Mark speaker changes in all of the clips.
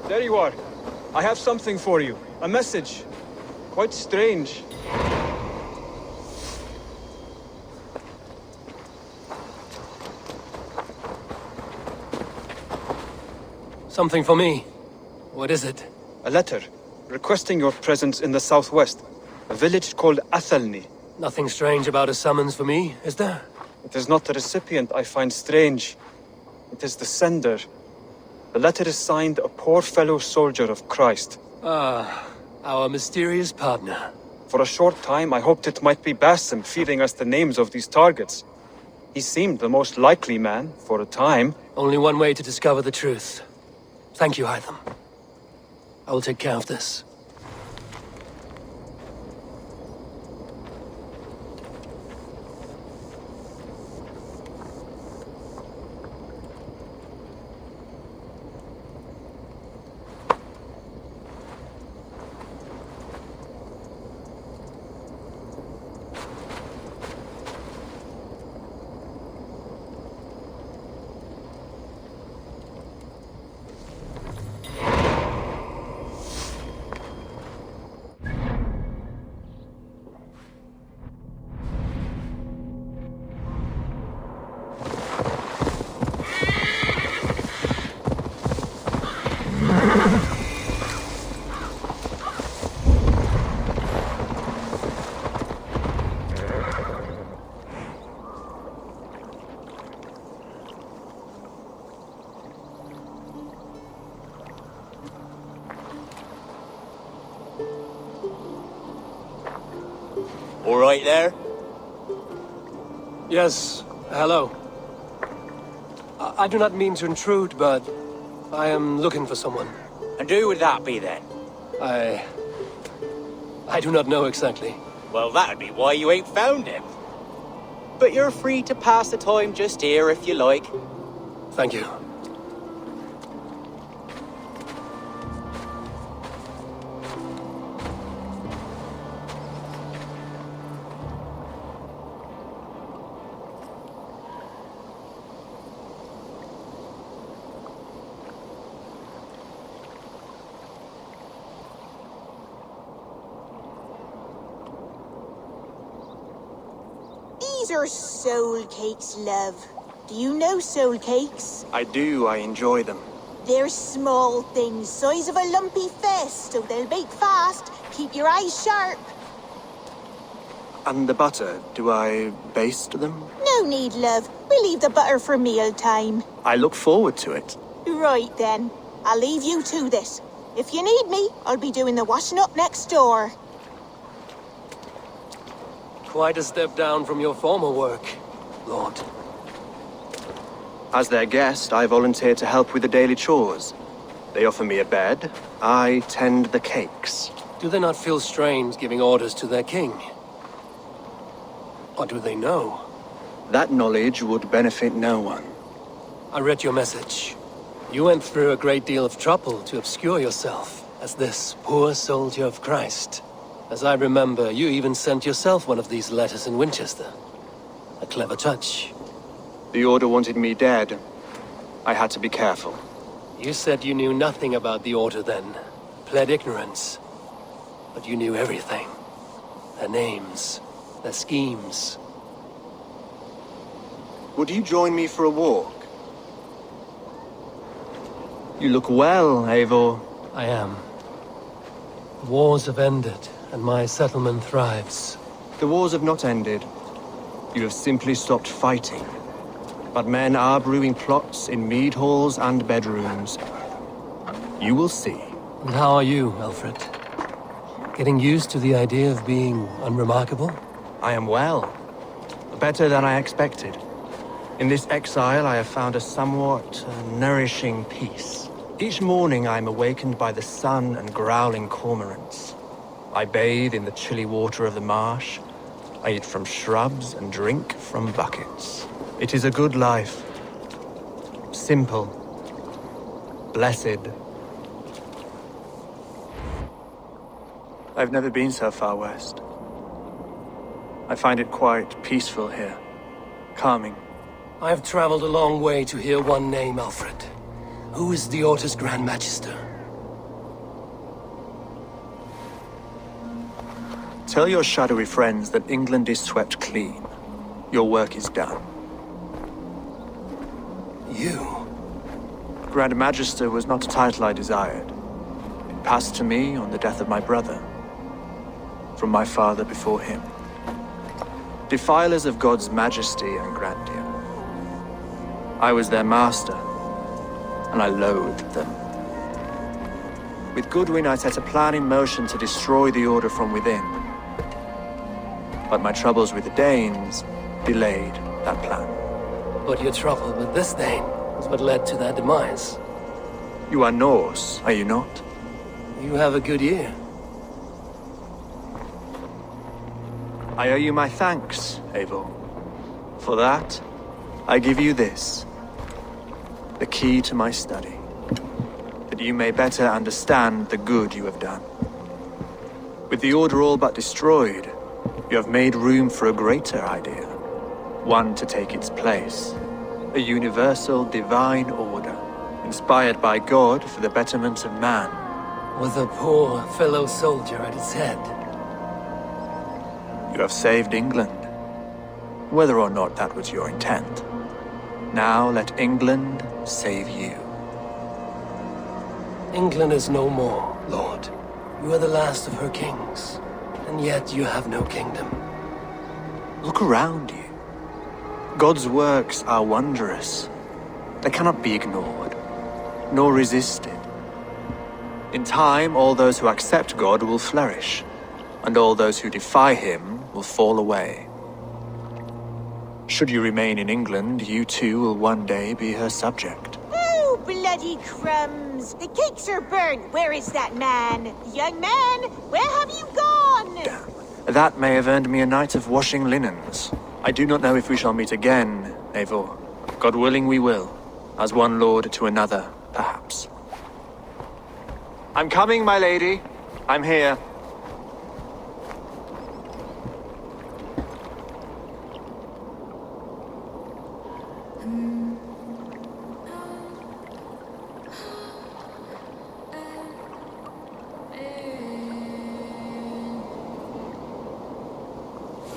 Speaker 1: There you are. I have something for you. A message. Quite strange.
Speaker 2: Something for me. What is it?
Speaker 1: A letter requesting your presence in the southwest. A village called Athelney.
Speaker 2: Nothing strange about a summons for me, is there?
Speaker 1: It is not the recipient I find strange. It is the sender. The letter is signed a poor fellow soldier of Christ.
Speaker 2: Ah, our mysterious partner.
Speaker 1: For a short time, I hoped it might be Basim feeding us the names of these targets. He seemed the most likely man, for a time.
Speaker 2: Only one way to discover the truth. Thank you, Hytham. I will take care of this.
Speaker 3: All right there?
Speaker 2: Yes, hello. I do not mean to intrude, but I am looking for someone.
Speaker 3: And who would that be then?
Speaker 2: I do not know exactly.
Speaker 3: Well, that'd be why you ain't found him. But you're free to pass the time just here if you like.
Speaker 2: Thank you.
Speaker 4: These are soul cakes, love. Do you know soul cakes?
Speaker 5: I do, I enjoy them.
Speaker 4: They're small things, size of a lumpy fist, so they'll bake fast. Keep your eyes sharp.
Speaker 5: And the butter, do I baste them?
Speaker 4: No need, love. We'll leave the butter for meal time.
Speaker 5: I look forward to it.
Speaker 4: Right then. I'll leave you to this. If you need me, I'll be doing the washing up next door.
Speaker 2: Quite a step down from your former work, Lord.
Speaker 5: As their guest, I volunteer to help with the daily chores. They offer me a bed, I tend the cakes.
Speaker 2: Do they not feel strange giving orders to their king? Or do they know?
Speaker 5: That knowledge would benefit no one.
Speaker 2: I read your message. You went through a great deal of trouble to obscure yourself as this poor soldier of Christ. As I remember, you even sent yourself one of these letters in Winchester. A clever touch.
Speaker 5: The Order wanted me dead. I had to be careful.
Speaker 2: You said you knew nothing about the Order then. Pled ignorance. But you knew everything. Their names, their schemes.
Speaker 5: Would you join me for a walk? You look well, Eivor.
Speaker 2: I am. Wars have ended, and my settlement thrives.
Speaker 5: The wars have not ended. You have simply stopped fighting. But men are brewing plots in mead halls and bedrooms. You will see.
Speaker 2: And how are you, Alfred? Getting used to the idea of being unremarkable?
Speaker 5: I am well. Better than I expected. In this exile, I have found a somewhat nourishing peace. Each morning, I am awakened by the sun and growling cormorants. I bathe in the chilly water of the marsh. I eat from shrubs and drink from buckets. It is a good life. Simple. Blessed. I've never been so far west. I find it quite peaceful here. Calming.
Speaker 2: I have traveled a long way to hear one name, Alfred. Who is the Order's Grand Magister?
Speaker 5: Tell your shadowy friends that England is swept clean. Your work is done.
Speaker 2: You?
Speaker 5: Grand Magister was not a title I desired. It passed to me on the death of my brother, from my father before him. Defilers of God's majesty and grandeur. I was their master, and I loathed them. With Goodwin, I set a plan in motion to destroy the Order from within. But my troubles with the Danes delayed that plan.
Speaker 2: But your trouble with this Dane is what led to their demise.
Speaker 5: You are Norse, are you not?
Speaker 2: You have a good ear.
Speaker 5: I owe you my thanks, Eivor. For that, I give you this. The key to my study. That you may better understand the good you have done. With the Order all but destroyed, you have made room for a greater idea. One to take its place. A universal divine order, inspired by God for the betterment of man.
Speaker 2: With a poor fellow soldier at its head.
Speaker 5: You have saved England, whether or not that was your intent. Now let England save you.
Speaker 2: England is no more, Lord. You are the last of her kings, and yet you have no kingdom.
Speaker 5: Look around you. God's works are wondrous. They cannot be ignored, nor resisted. In time, all those who accept God will flourish, and all those who defy him will fall away. Should you remain in England, you too will one day be her subject.
Speaker 4: Oh, bloody crumbs! The cakes are burnt! Where is that man? Young man, where have you gone?
Speaker 5: Damn. That may have earned me a night of washing linens. I do not know if we shall meet again, Eivor. God willing we will. As one lord to another, perhaps. I'm coming, my lady. I'm here.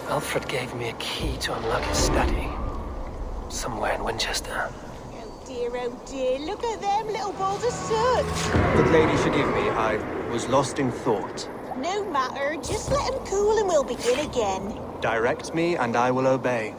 Speaker 2: Alfred gave me a key to unlock his study. Somewhere in Winchester.
Speaker 4: Oh dear, look at them little balls of soot!
Speaker 5: Good lady, forgive me. I was lost in thought.
Speaker 4: No matter, just let them cool and we'll begin again.
Speaker 5: Direct me and I will obey.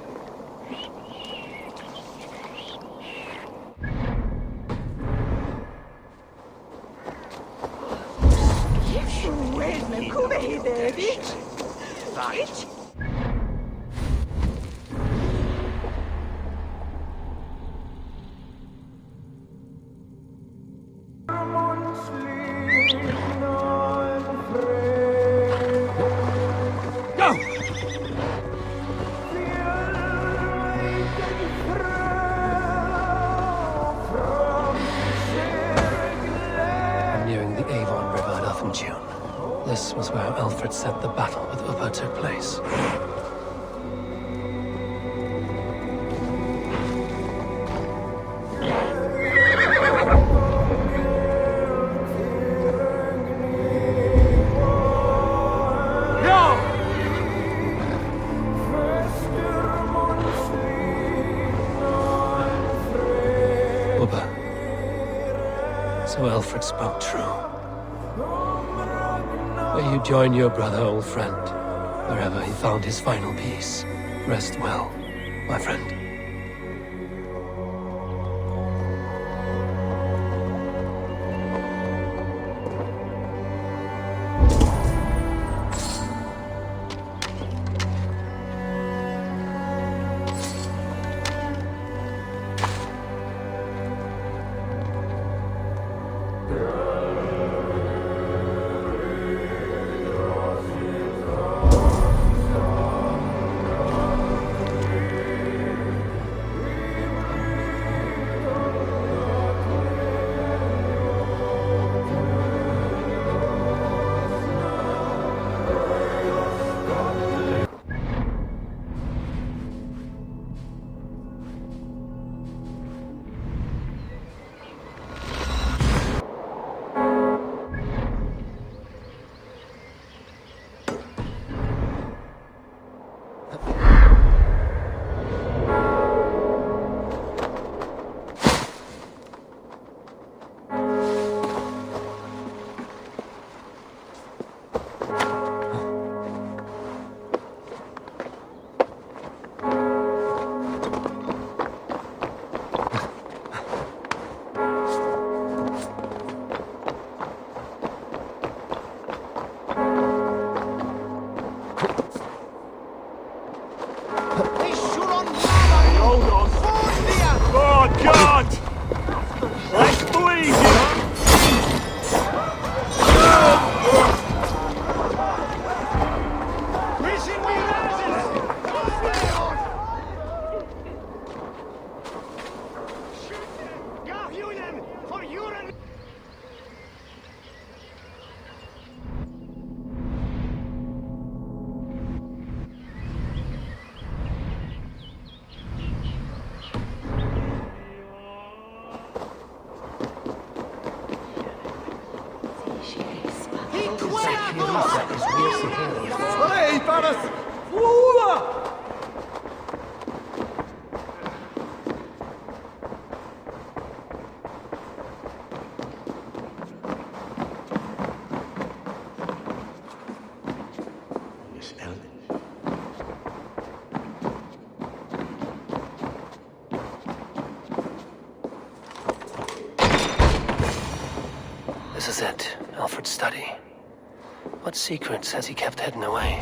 Speaker 2: This was where Alfred said the battle with Upper took place. Upper. So Alfred spoke true. May you join your brother, old friend, wherever he found his final peace. Rest well, my friend.
Speaker 6: God! Let's bleed, you know?
Speaker 2: This is it, Alfred's study. What secrets has he kept hidden away?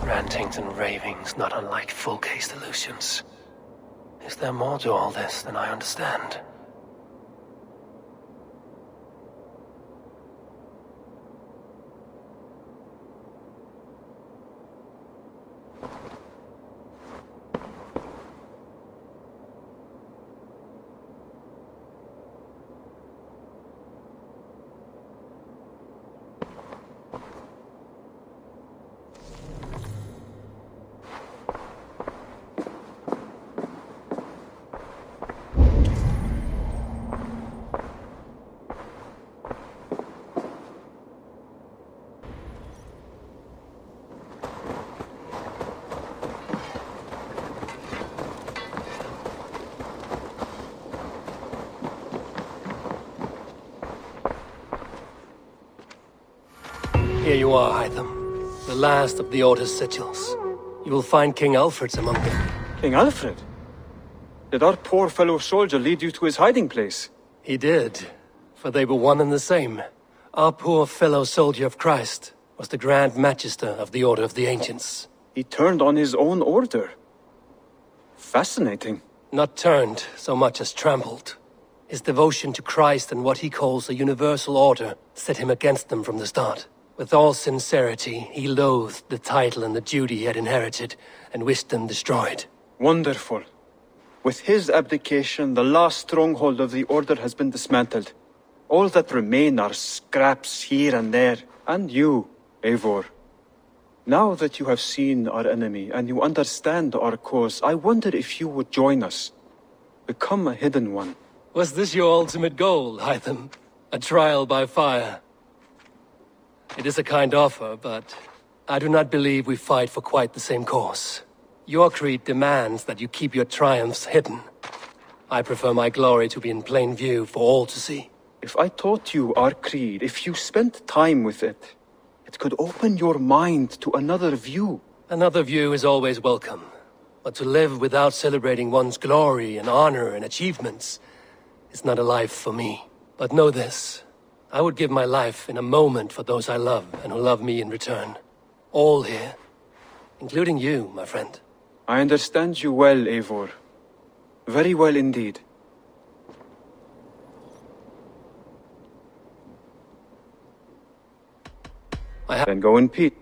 Speaker 2: Rantings and ravings not unlike full-case illusions. Is there more to all this than I understand? Here you are, Hytham. The last of the Order's sigils. You will find King Alfred's among them.
Speaker 1: King Alfred? Did our poor fellow soldier lead you to his hiding place?
Speaker 2: He did, for they were one and the same. Our poor fellow soldier of Christ was the Grand Magister of the Order of the Ancients.
Speaker 1: He turned on his own order. Fascinating.
Speaker 2: Not turned so much as trampled. His devotion to Christ and what he calls a universal order set him against them from the start. With all sincerity, he loathed the title and the duty he had inherited, and wished them destroyed.
Speaker 1: Wonderful. With his abdication, the last stronghold of the Order has been dismantled. All that remain are scraps here and there. And you, Eivor. Now that you have seen our enemy, and you understand our cause, I wonder if you would join us. Become a hidden one.
Speaker 2: Was this your ultimate goal, Hytham? A trial by fire? It is a kind offer, but I do not believe we fight for quite the same cause. Your creed demands that you keep your triumphs hidden. I prefer my glory to be in plain view for all to see.
Speaker 1: If I taught you our creed, if you spent time with it, it could open your mind to another view.
Speaker 2: Another view is always welcome. But to live without celebrating one's glory and honor and achievements is not a life for me. But know this, I would give my life in a moment for those I love and who love me in return. All here, including you, my friend.
Speaker 1: I understand you well, Eivor. Very well indeed.
Speaker 2: I have...
Speaker 1: Then go in peace.